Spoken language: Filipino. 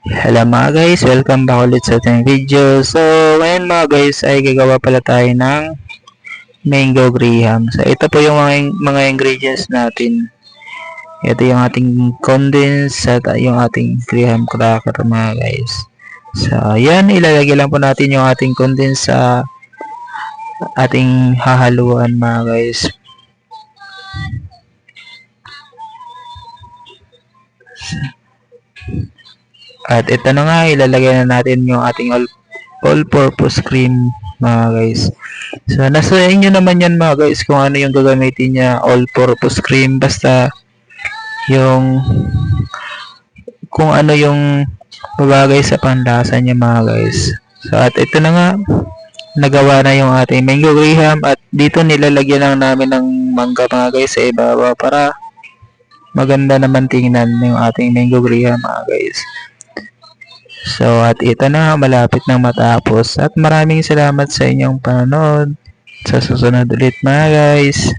Hello mga guys, welcome back ulit sa ating video. So, ngayon mga guys ay gagawa pala tayo ng mango graham. So, ito po yung mga ingredients natin. Ito yung ating condensed at yung ating graham cracker mga guys. So, yan, ilalagay lang po natin yung ating condensed sa ating hahaluan mga guys. At ito na nga, ilalagay na natin yung ating all-purpose cream mga guys. So, nasa inyo naman yan mga guys kung ano yung gagamitin niya, all-purpose cream. Basta yung kung ano yung babagay sa panlasa niya mga guys. So, at ito na nga, nagawa na yung ating mango graham at dito nilalagyan lang namin ng mangga mga guys sa ibabaw para maganda naman tingnan yung ating mango graham mga guys. So, at ito na, malapit nang matapos. At maraming salamat sa inyong panonood. Sa susunod ulit mga guys.